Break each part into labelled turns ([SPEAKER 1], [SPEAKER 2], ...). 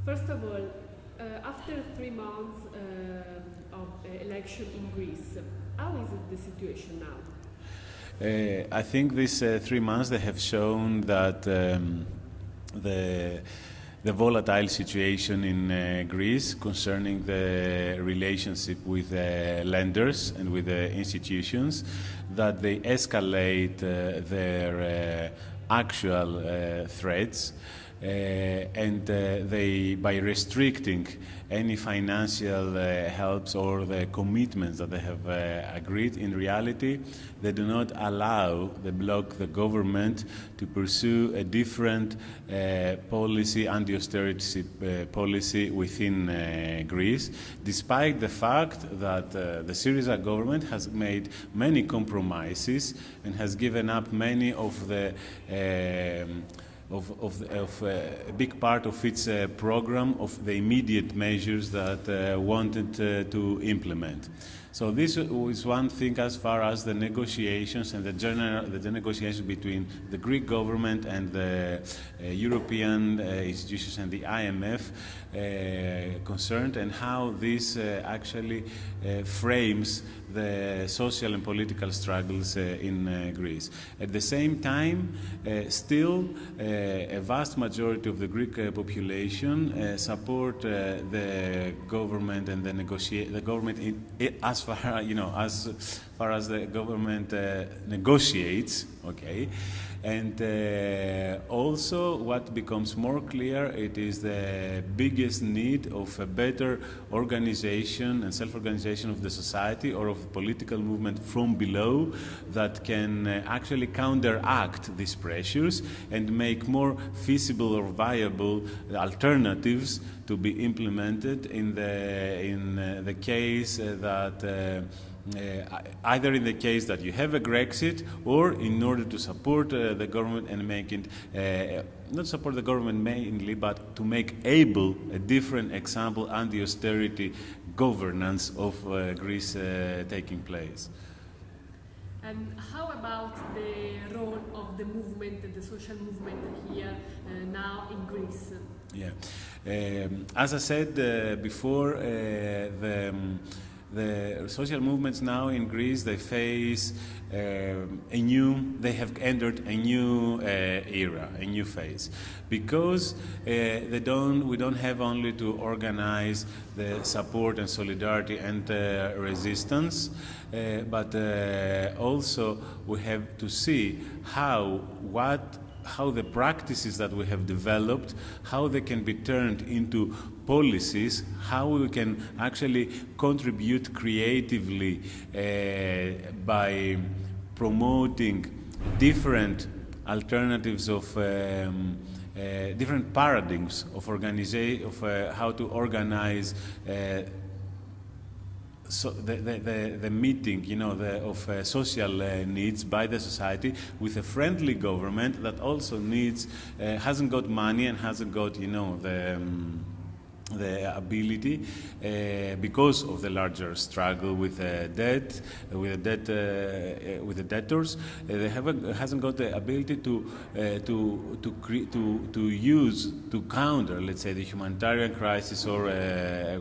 [SPEAKER 1] First of all, after 3 months of election in Greece, how is the situation now?
[SPEAKER 2] I think these 3 months they have shown that the volatile situation in Greece concerning the relationship with lenders and with the institutions, that they escalate their actual threats. And they, by restricting any financial helps or the commitments that they have agreed, in reality, they do not allow, they block the government to pursue a different policy, anti-austerity policy within Greece, despite the fact that the Syriza government has made many compromises and has given up many of the a big part of its program of the immediate measures that wanted to implement. So this is one thing as far as the negotiations and the negotiations between the Greek government and the European institutions and the IMF concerned, and how this actually frames the social and political struggles in Greece. At the same time, still a vast majority of the Greek population support the government and the government as far as the government negotiates. Okay. And also what becomes more clear, it is the biggest need of a better organization and self-organization of the society or of the political movement from below that can actually counteract these pressures and make more feasible or viable alternatives to be implemented in the case that either in the case that you have a Grexit, or in order to support the government and make it, not support the government mainly, but to make able a different example anti-austerity governance of Greece taking place.
[SPEAKER 1] And how about the role of the movement, the social movement here now in Greece?
[SPEAKER 2] Yeah, as I said before, the social movements now in Greece, they face they have entered a new era, a new phase, because we don't have only to organize the support and solidarity and resistance, but also we have to see how the practices that we have developed, how they can be turned into policies, how we can actually contribute creatively by promoting different alternatives of different paradigms of how to organize so the meeting, of social needs by the society with a friendly government that also hasn't got money and hasn't got, the ability, because of the larger struggle with debt, with the debtors, hasn't got the ability to counter, let's say, the humanitarian crisis or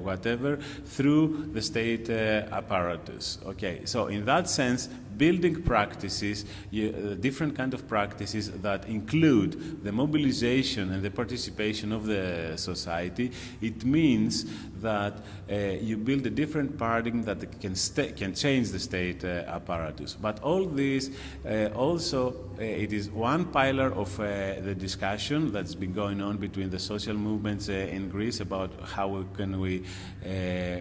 [SPEAKER 2] whatever through the state apparatus. Okay, so in that sense, building practices, different kind of practices that include the mobilization and the participation of the society, it means that you build a different paradigm that can change the state apparatus. But all this also, it is one pillar of the discussion that's been going on between the social movements in Greece about how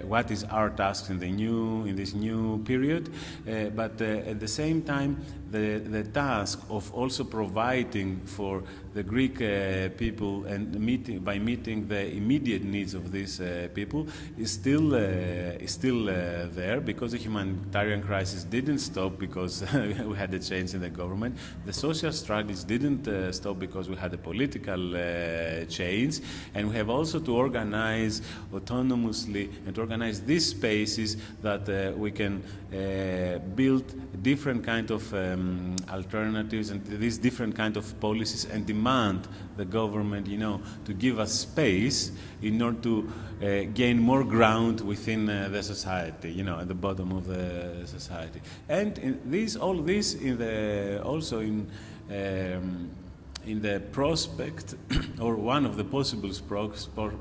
[SPEAKER 2] what is our task in this new period, but at the same time, the task of also providing for the Greek people and by meeting the immediate needs of these people is still there, because the humanitarian crisis didn't stop because we had a change in the government. The social struggles didn't stop because we had a political change, and we have also to organize autonomously and to organize these spaces that we can build different kind of alternatives and these different kind of policies and demand the government, to give us space in order to gain more ground within the society, at the bottom of the society. And all this also in the prospect, or one of the possible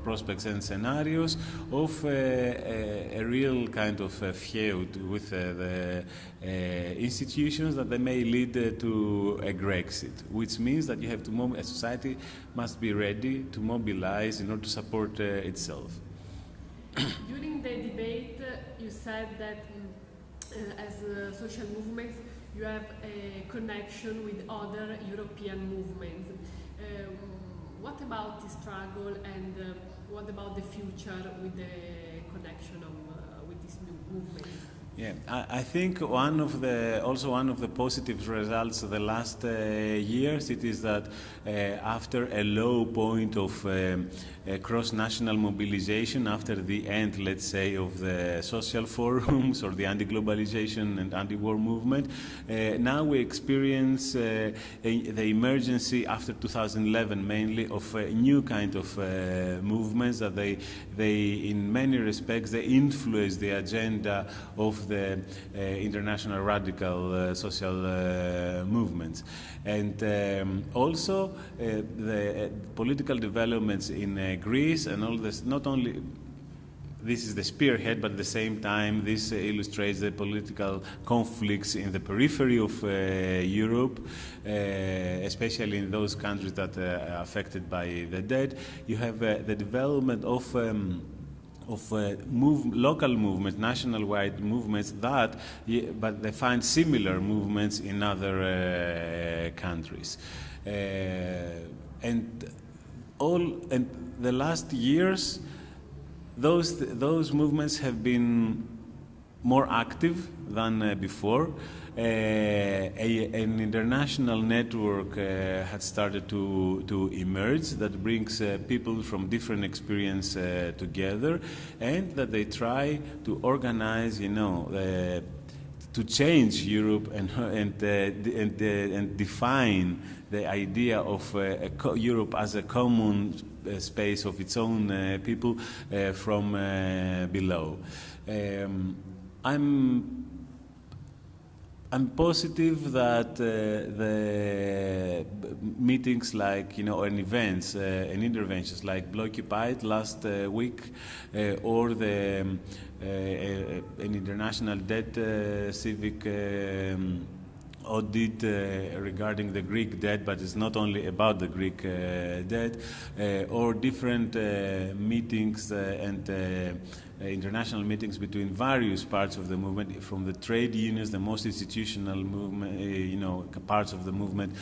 [SPEAKER 2] prospects and scenarios of a real kind of feud with the institutions that they may lead to a Grexit, which means that you have to a society must be ready to mobilize in order to support itself.
[SPEAKER 1] During the debate, you said that as social movements, you have a connection with other European movements. What about the struggle and what about the future with the connection with these new movements?
[SPEAKER 2] Yeah, I think one of the positive results of the last years it is that after a low point of cross-national mobilization, after the end, let's say, of the social forums or the anti-globalization and anti-war movement, now we experience the emergency after 2011 mainly of a new kind of movements that they in many respects they influence the agenda of the international radical social movements. And also the political developments in Greece and all this, not only this is the spearhead, but at the same time this illustrates the political conflicts in the periphery of Europe, especially in those countries that are affected by the debt. You have the development of local movements, national-wide movements but they find similar movements in other countries. And the last years, those movements have been more active than before. An international network had started to emerge that brings people from different experience together, and that they try to organize, to change Europe and define the idea of Europe as a common space of its own people from below. I'm positive that the meetings like, and events and interventions like Bloccupied last week or an international debt civic audit regarding the Greek debt, but it's not only about the Greek debt, or different meetings and international meetings between various parts of the movement, from the trade unions, the most institutional movement, parts of the movement,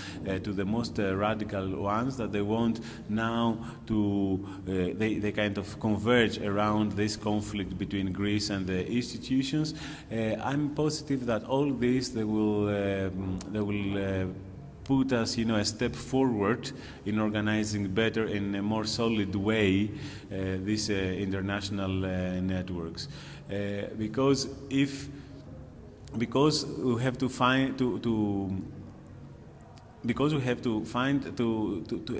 [SPEAKER 2] to the most radical ones, that they want now to, they kind of converge around this conflict between Greece and the institutions. I'm positive that all this, they will put us, a step forward in organizing better, in a more solid way, these international networks, because we have to find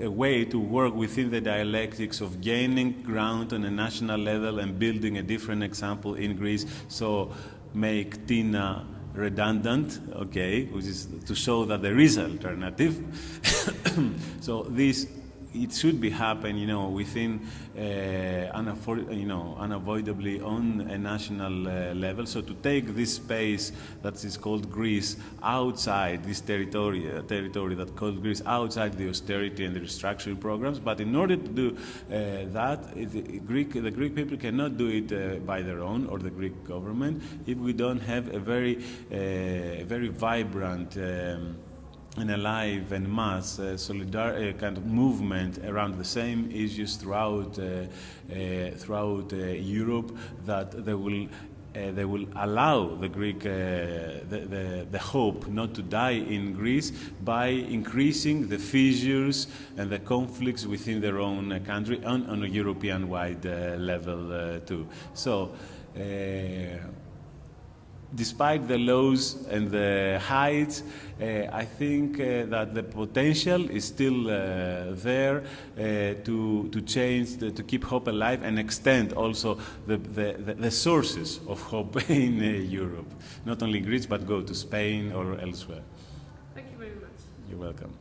[SPEAKER 2] a way to work within the dialectics of gaining ground on a national level and building a different example in Greece. So make Tina redundant, okay, which is to show that there is an alternative. So this, it should be happen, within, unavoidably on a national level. So to take this space that is called Greece outside this territory that called Greece outside the austerity and the restructuring programs. But in order to do that, the Greek people cannot do it by their own, or the Greek government, if we don't have a very vibrant and alive and mass kind of movement around the same issues throughout Europe, that they will allow the Greek the hope not to die in Greece by increasing the fissures and the conflicts within their own country on a European-wide level too. So. despite the lows and the heights, I think that the potential is still there to change, to keep hope alive and extend also the sources of hope in Europe. Not only Greece, but go to Spain or elsewhere.
[SPEAKER 1] Thank you very much.
[SPEAKER 2] You're welcome.